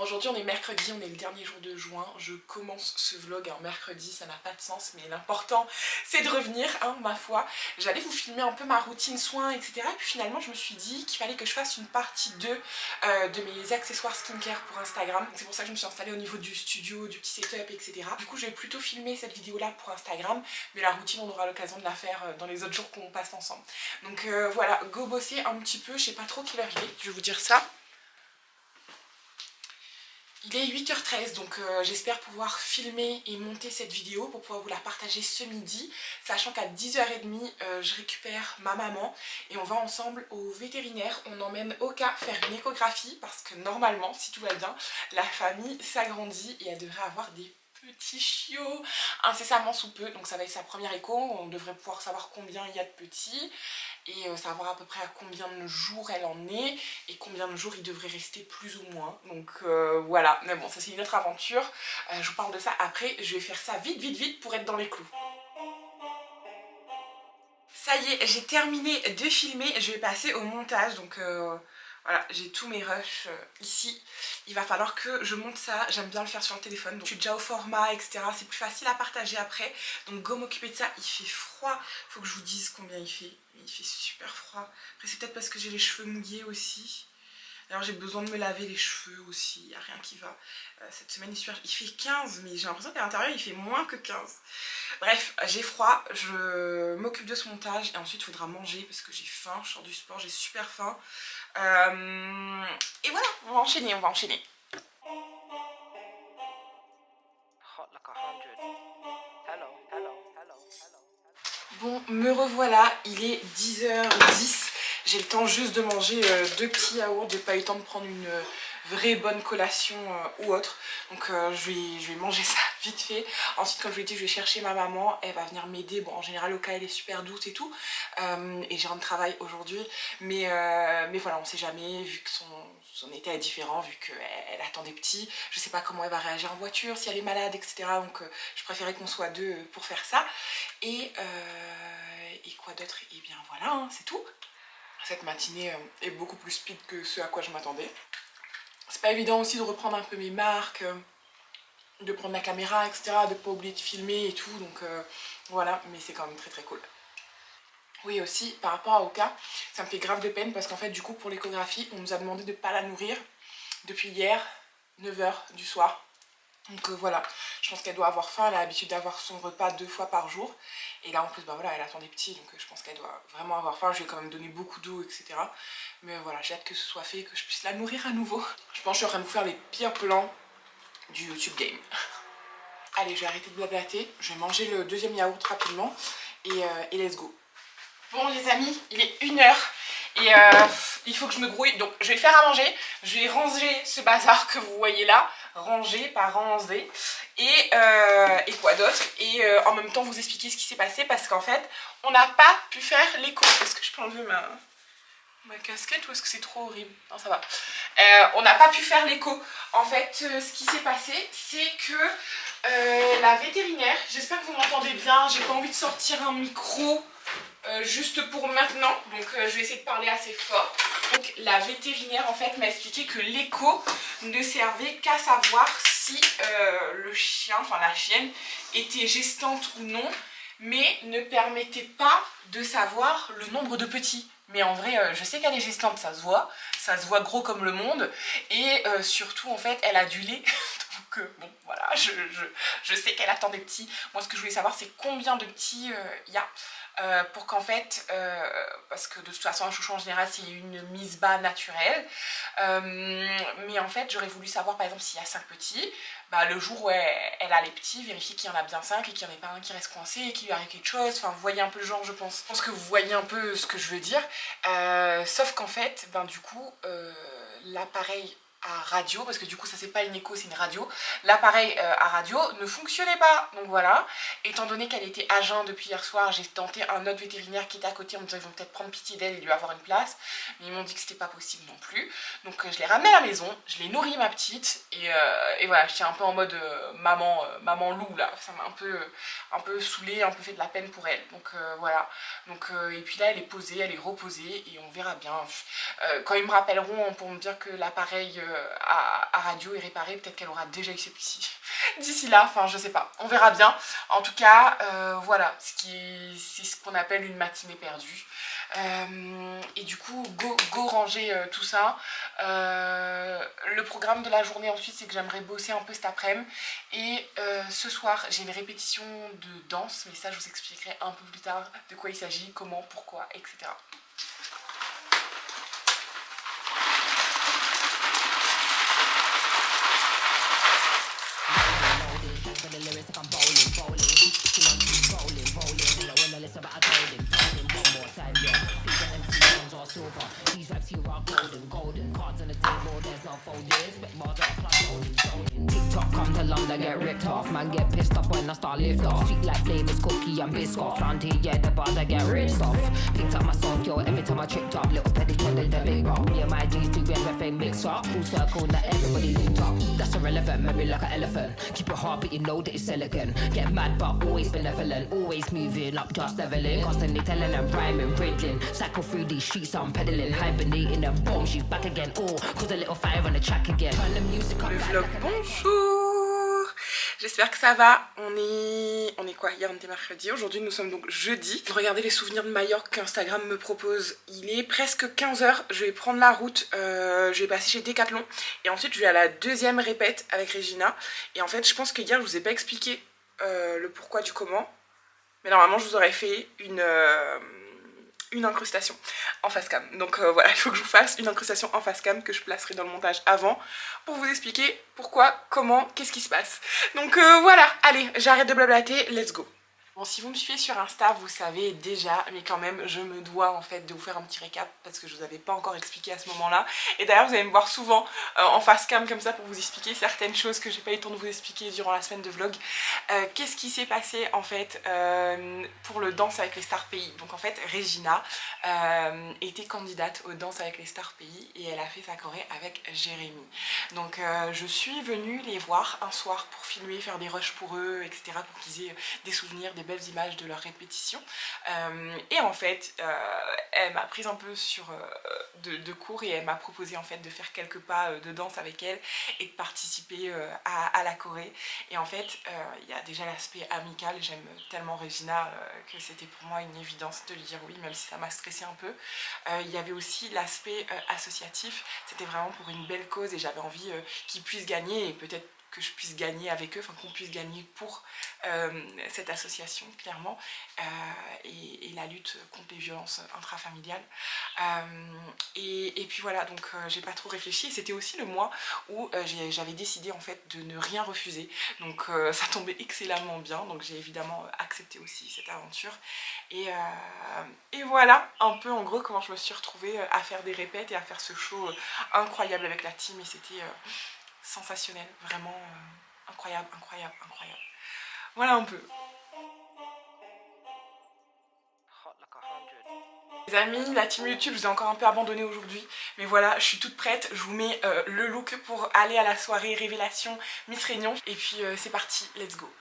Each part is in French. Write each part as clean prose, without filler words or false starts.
Aujourd'hui on est mercredi, on est le dernier jour de juin. Je commence ce vlog un mercredi, ça n'a pas de sens, mais l'important c'est de revenir, hein, ma foi. J'allais vous filmer un peu ma routine soins, etc. Et puis finalement je me suis dit qu'il fallait que je fasse une partie 2 de mes accessoires skincare pour Instagram. C'est pour ça que je me suis installée au niveau du studio, du petit setup, etc. Du coup je vais plutôt filmer cette vidéo là pour Instagram, mais la routine on aura l'occasion de la faire dans les autres jours qu'on passe ensemble. Donc voilà, go bosser un petit peu, je sais pas trop quelle heure il est, je vais vous dire ça. Il est 8h13, donc j'espère pouvoir filmer et monter cette vidéo pour pouvoir vous la partager ce midi, sachant qu'à 10h30 je récupère ma maman et on va ensemble au vétérinaire. On emmène Oka faire une échographie parce que normalement, si tout va bien, la famille s'agrandit et elle devrait avoir des petits chiots incessamment sous peu. Donc ça va être sa première écho, on devrait pouvoir savoir combien il y a de petits et savoir à peu près à combien de jours elle en est et combien de jours il devrait rester plus ou moins. Donc voilà, mais bon ça c'est une autre aventure, je vous parle de ça après. Je vais faire ça vite pour être dans les clous. Ça y est, j'ai terminé de filmer, je vais passer au montage. Donc voilà, j'ai tous mes rushs ici. Il va falloir que je monte ça, j'aime bien le faire sur le téléphone, donc je suis déjà au format, etc. C'est plus facile à partager après, donc go m'occuper de ça. Il fait froid, faut que je vous dise combien il fait. Il fait super froid. Après c'est peut-être parce que j'ai les cheveux mouillés aussi. D'ailleurs j'ai besoin de me laver les cheveux aussi, il n'y a rien qui va. Cette semaine il fait 15, mais j'ai l'impression qu'à l'intérieur il fait moins que 15. Bref, j'ai froid, je m'occupe de ce montage et ensuite il faudra manger parce que j'ai faim, je sors du sport, j'ai super faim. Et voilà, on va enchaîner, Bon, me revoilà, il est 10h10. J'ai le temps juste de manger 2 petits yaourts, j'ai pas eu le temps de prendre une vraie bonne collation ou autre. Donc je vais manger ça vite fait. Ensuite, comme je vous l'ai dit, je vais chercher ma maman, elle va venir m'aider. Bon, en général, Oka elle est super douce et tout. Et j'ai un travail aujourd'hui. Mais voilà, on sait jamais, vu que son état est différent, vu qu'elle attend des petits. Je sais pas comment elle va réagir en voiture, si elle est malade, etc. Donc je préférais qu'on soit deux pour faire ça. Et quoi d'autre? Et bien voilà, hein, c'est tout. Cette matinée est beaucoup plus speed que ce à quoi je m'attendais. C'est pas évident aussi de reprendre un peu mes marques, de prendre la caméra, etc. De pas oublier de filmer et tout. Donc voilà, mais c'est quand même très cool. Oui aussi, par rapport à Oka, ça me fait grave de peine parce qu'en fait du coup pour l'échographie, on nous a demandé de ne pas la nourrir depuis hier, 9h du soir. Donc voilà, je pense qu'elle doit avoir faim, elle a l'habitude d'avoir son repas 2 fois par jour. Et là en plus, bah voilà, elle attend des petits, donc je pense qu'elle doit vraiment avoir faim. Je lui ai quand même donné beaucoup d'eau, etc. Mais voilà, j'ai hâte que ce soit fait, que je puisse la nourrir à nouveau. Je pense que je suis en train de vous faire les pires plans du YouTube game. Allez, je vais arrêter de blablater, je vais manger le deuxième yaourt rapidement et let's go. Bon les amis, il est 1h et il faut que je me grouille, donc je vais faire à manger, je vais ranger ce bazar que vous voyez là, ranger, pas ranger, et quoi d'autre, et en même temps vous expliquer ce qui s'est passé parce qu'en fait on n'a pas pu faire l'écho. Est-ce que je peux enlever ma casquette ou est-ce que c'est trop horrible? Non ça va. On n'a pas pu faire l'écho. En fait ce qui s'est passé c'est que la vétérinaire, j'espère que vous m'entendez bien, j'ai pas envie de sortir un micro juste pour maintenant, donc je vais essayer de parler assez fort. Donc la vétérinaire en fait m'a expliqué que l'écho ne servait qu'à savoir si le chien, enfin la chienne, était gestante ou non, mais ne permettait pas de savoir le nombre de petits. Mais en vrai, je sais qu'elle est gestante, ça se voit gros comme le monde, et surtout en fait elle a du lait. Donc bon voilà, je sais qu'elle attend des petits. Moi ce que je voulais savoir c'est combien de petits il y a. Pour qu'en fait, parce que de toute façon un chouchou en général c'est une mise bas naturelle, mais en fait j'aurais voulu savoir par exemple s'il y a 5 petits, bah, le jour où elle a les petits, vérifier qu'il y en a bien 5 et qu'il n'y en ait pas un qui reste coincé et qu'il lui arrive quelque chose. Enfin vous voyez un peu le genre, je pense. Je pense que vous voyez un peu ce que je veux dire, sauf qu'en fait, ben du coup, l'appareil à radio, parce que du coup ça c'est pas une écho, c'est une radio, l'appareil à radio ne fonctionnait pas. Donc voilà, étant donné qu'elle était à jeun depuis hier soir, j'ai tenté un autre vétérinaire qui était à côté en me disant qu'ils vont peut-être prendre pitié d'elle et lui avoir une place, mais ils m'ont dit que c'était pas possible non plus. Donc je l'ai ramenée à la maison, je l'ai nourrie ma petite, et voilà, je tiens un peu en mode maman loup là, ça m'a un peu saoulée, un peu fait de la peine pour elle. Donc voilà, donc et puis là elle est posée, elle est reposée et on verra bien. Quand ils me rappelleront pour me dire que l'appareil à radio et réparée. Peut-être qu'elle aura déjà été d'ici là, enfin je sais pas, on verra bien. En tout cas, voilà, c'est ce qu'on appelle une matinée perdue. Et du coup, go ranger tout ça. Le programme de la journée ensuite, c'est que j'aimerais bosser un peu cet après-midi. Et ce soir, j'ai une répétition de danse, mais ça je vous expliquerai un peu plus tard de quoi il s'agit, comment, pourquoi, etc. TikTok comes along, they get ripped off. Man get pissed off when I start lift off. Sweet like flavors, cookie and biscuit. Planty, yeah, the bar they get ripped off. Picked up my song, yo, every time I tripped up. Little petty tended the big rock. Me and my G's do everything mix up. Full circle, that everybody linked up. That's irrelevant, maybe like an elephant. Keep it hard, but you know that it's elegant. Get mad, but always benevolent. Always moving up, just leveling. Constantly telling them rhyming, riddling. Cycle through these streets, I'm pedaling. Hibernating and boom, she's back again. Oh, cause a little fire on the track again. Turn the music up. Le vlog, bonjour. J'espère que ça va. On est quoi? Hier on était mercredi, aujourd'hui nous sommes donc jeudi. Regardez les souvenirs de Majorque qu'Instagram me propose. Il est presque 15 h, je vais prendre la route, je vais passer chez Decathlon. Et ensuite je vais à la deuxième répète avec Regina. Et en fait je pense que hier je vous ai pas expliqué le pourquoi du comment. Mais normalement je vous aurais fait une incrustation en face cam. Donc voilà, il faut que je vous fasse une incrustation en face cam que je placerai dans le montage avant pour vous expliquer pourquoi, comment, qu'est-ce qui se passe. Donc voilà, allez, j'arrête de blablater, let's go. Bon, si vous me suivez sur Insta, vous savez déjà, mais quand même, je me dois en fait de vous faire un petit récap parce que je vous avais pas encore expliqué à ce moment-là. Et d'ailleurs, vous allez me voir souvent en face cam comme ça pour vous expliquer certaines choses que j'ai pas eu le temps de vous expliquer durant la semaine de vlog. Qu'est-ce qui s'est passé en fait pour le Danse avec les Stars Pays. Donc en fait, Regina était candidate au Danse avec les Stars Pays et elle a fait sa choré avec Jérémy. Donc je suis venue les voir un soir pour filmer, faire des rushs pour eux, etc. pour qu'ils aient des souvenirs, des belles images de leur répétition. Et en fait, elle m'a prise un peu de cours et elle m'a proposé en fait de faire quelques pas de danse avec elle et de participer à la choré. Et en fait, il y a déjà l'aspect amical. J'aime tellement Regina que c'était pour moi une évidence de lui dire oui, même si ça m'a stressé un peu. Il y avait aussi l'aspect associatif. C'était vraiment pour une belle cause et j'avais envie qu'ils puissent gagner et peut-être que je puisse gagner avec eux, enfin qu'on puisse gagner pour cette association clairement et la lutte contre les violences intrafamiliales et puis voilà, donc j'ai pas trop réfléchi. C'était aussi le mois où j'avais décidé en fait de ne rien refuser, donc ça tombait excellemment bien, donc j'ai évidemment accepté aussi cette aventure et voilà un peu en gros comment je me suis retrouvée à faire des répètes et à faire ce show incroyable avec la team et c'était sensationnel, vraiment incroyable, incroyable, incroyable. Voilà un peu. Les amis, la team YouTube, je vous ai encore un peu abandonné aujourd'hui, mais voilà, je suis toute prête, je vous mets le look pour aller à la soirée révélation Miss Réunion, et puis c'est parti, let's go.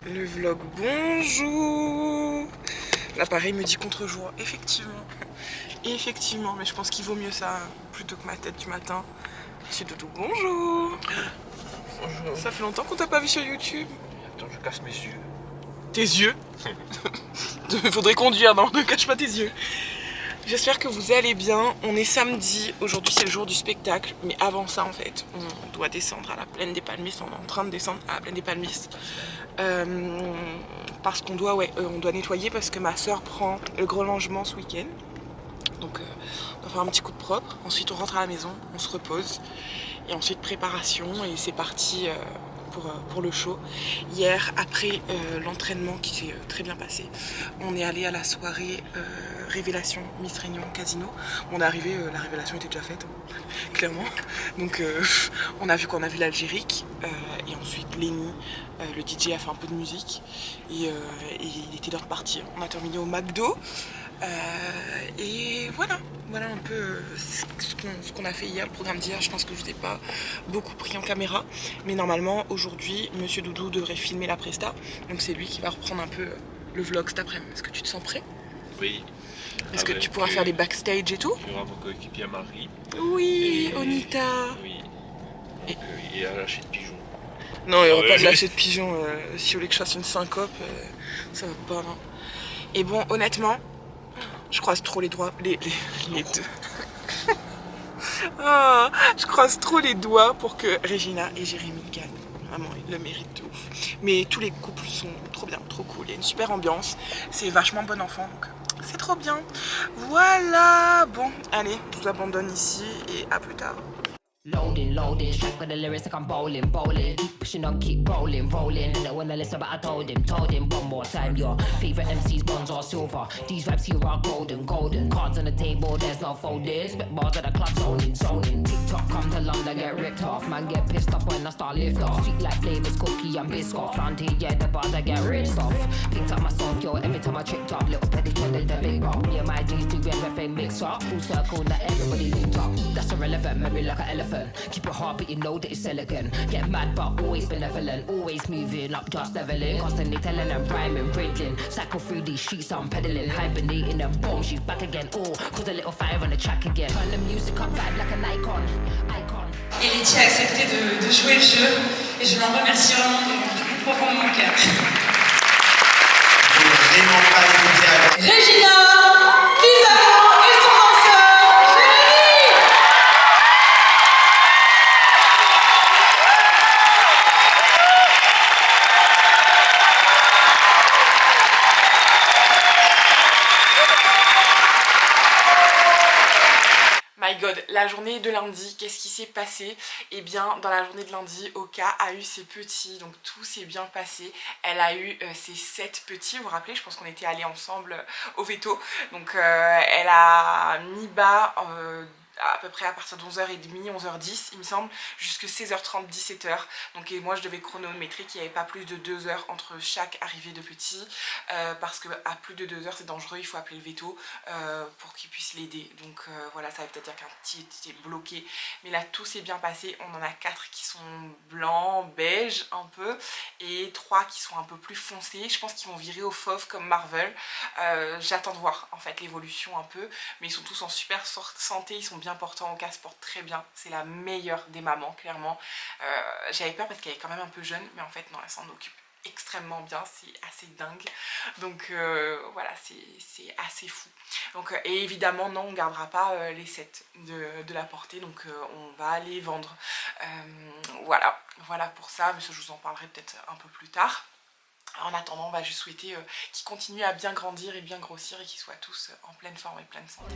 Le vlog, bonjour. L'appareil me dit contre-jour, effectivement, mais je pense qu'il vaut mieux ça plutôt que ma tête du matin. Monsieur Doudou, bonjour. Bonjour. Ça fait longtemps qu'on t'a pas vu sur YouTube. Attends, je casse mes yeux. Tes yeux? Faudrait conduire, non, ne cache pas tes yeux. J'espère que vous allez bien. On est samedi, aujourd'hui c'est le jour du spectacle. Mais avant ça en fait, on doit descendre à la plaine des Palmistes. On est en train de descendre à la plaine des Palmistes. Parce qu'on doit, on doit nettoyer parce que ma soeur prend le gros logement ce week-end. Donc on va faire un petit coup de propre. Ensuite on rentre à la maison, on se repose. Et ensuite préparation et c'est parti pour le show. Hier, après l'entraînement qui s'est très bien passé, on est allé à la soirée révélation Miss Réunion Casino. On est arrivé, la révélation était déjà faite, clairement. Donc on a vu qu'on a vu l'Algérique et ensuite Lenny, le DJ a fait un peu de musique et il était l'heure de partir. On a terminé au McDo. Et voilà un peu ce qu'on a fait hier, le programme d'hier. Je pense que je vous ai pas beaucoup pris en caméra, mais normalement aujourd'hui Monsieur Doudou devrait filmer la presta, donc c'est lui qui va reprendre un peu le vlog cet après-midi. Est-ce que tu te sens prêt? Oui. Est-ce que tu pourras faire les backstage et tout? Il y aura mon coéquipier Marie. Oui, et... Onita. Oui. Il a lâché de pigeon. Non, il n'y aura Ouais. pas de lâcher de pigeon. Si vous voulez que je fasse une syncope, ça va pas. Non. Et bon, honnêtement, je croise trop les doigts. Les deux. Ah, je croise trop les doigts pour que Regina et Jérémy gagnent. Vraiment, ils le méritent de ouf. Mais tous les couples sont trop bien, trop cool. Il y a une super ambiance. C'est vachement bon enfant, donc c'est trop bien. Voilà. Bon, allez, je vous abandonne ici et à plus tard. Loading, loading, strike with the lyrics like I'm bowling, bowling. Keep pushing on, keep rolling, rolling. They don't wanna listen, but I told him one more time. Your favorite MCs, bronze or silver. These raps here are golden, golden. Cards on the table, there's no folding. Spit bars at the club, zoning, zoning. TikTok come to London, get ripped off. Man, get pissed off when I start lift off. Sweet like flavors, cookie and biscuit. Round here, yeah, the bars I get ripped off. Picked up my song, yo, every time I tripped up. Little petty trended the big up. Yeah, my G's do everything mixed up. Full circle, not everybody linked up. That's irrelevant, maybe like an elephant. Keep it hard, but you know that it's elegant. Get mad, but always benevolent. Always moving up, just leveling. Constantly telling them rhyming, riddling. Cycle through these streets, I'm pedaling. Hibernating and boom, she's back again. Oh, cause a little fire on the track again. Turn the music up, vibe like an icon. Icon. Et Letty a accepté de jouer le jeu. Et je l'en remercie vraiment du plus profond de mon cœur. Regina, Pizarro et son danseur, Jérémy. My God, la journée de lundi, qu'est-ce qui s'est passé? Eh bien, dans la journée de lundi, Oka a eu ses petits, donc tout s'est bien passé. Elle a eu ses 7 petits, vous vous rappelez, je pense qu'on était allés ensemble au veto. Donc elle a mis bas à peu près à partir de 11h30, 11h10 il me semble, jusque 16h30, 17h. Donc et moi je devais chronométrer qu'il n'y avait pas plus de 2 heures entre chaque arrivée de petit, parce que à plus de 2 heures c'est dangereux, il faut appeler le veto pour qu'il puisse l'aider. Donc voilà, ça veut peut-être dire qu'un petit était bloqué, mais là tout s'est bien passé. On en a 4 qui sont blancs, beige un peu, et 3 qui sont un peu plus foncés. Je pense qu'ils vont virer au fauve comme Marvel. J'attends de voir en fait l'évolution un peu, mais ils sont tous en super santé, ils sont bien portants. Oka se porte très bien, c'est la meilleure des mamans clairement. J'avais peur parce qu'elle est quand même un peu jeune, mais en fait non, elle s'en occupe extrêmement bien, c'est assez dingue. Donc voilà, c'est assez fou. Donc, et évidemment non, on ne gardera pas les 7 de la portée, donc on va les vendre. Voilà pour ça, mais ça je vous en parlerai peut-être un peu plus tard. En attendant, on va juste souhaiter qu'ils continuent à bien grandir et bien grossir et qu'ils soient tous en pleine forme et pleine santé.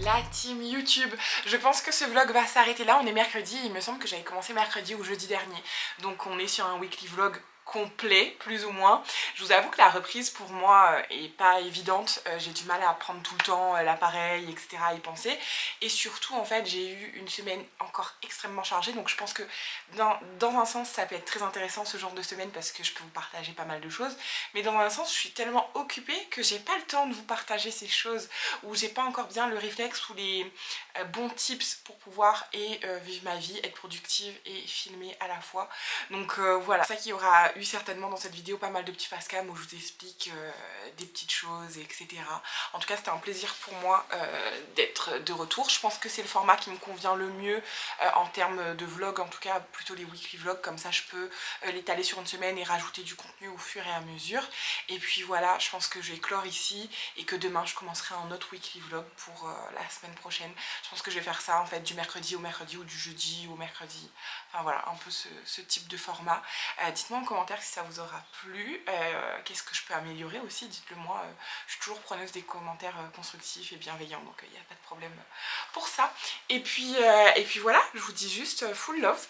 La team YouTube, je pense que ce vlog va s'arrêter là. On est mercredi, il me semble que j'avais commencé mercredi ou jeudi dernier, donc on est sur un weekly vlog complet plus ou moins. Je vous avoue que la reprise pour moi est pas évidente, j'ai du mal à prendre tout le temps l'appareil, etc., à y penser, et surtout en fait j'ai eu une semaine encore extrêmement chargée, donc je pense que dans un sens ça peut être très intéressant ce genre de semaine parce que je peux vous partager pas mal de choses, mais dans un sens je suis tellement occupée que j'ai pas le temps de vous partager ces choses, ou j'ai pas encore bien le réflexe ou les bons tips pour pouvoir vivre ma vie, être productive et filmer à la fois. Donc voilà, c'est ça qu'il y aura eu certainement dans cette vidéo pas mal de petits face cam où je vous explique des petites choses, etc. En tout cas c'était un plaisir pour moi d'être de retour. Je pense que c'est le format qui me convient le mieux en termes de vlog, en tout cas plutôt les weekly vlogs, comme ça je peux l'étaler sur une semaine et rajouter du contenu au fur et à mesure. Et puis voilà, je pense que je vais clore ici et que demain je commencerai un autre weekly vlog pour la semaine prochaine. Je pense que je vais faire ça en fait du mercredi au mercredi ou du jeudi au mercredi. Enfin voilà, un peu ce type de format. Dites-moi en commentaire si ça vous aura plu, qu'est-ce que je peux améliorer aussi, dites-le moi, je suis toujours preneuse des commentaires constructifs et bienveillants, donc il n'y a pas de problème pour ça. Et puis voilà, je vous dis juste full love,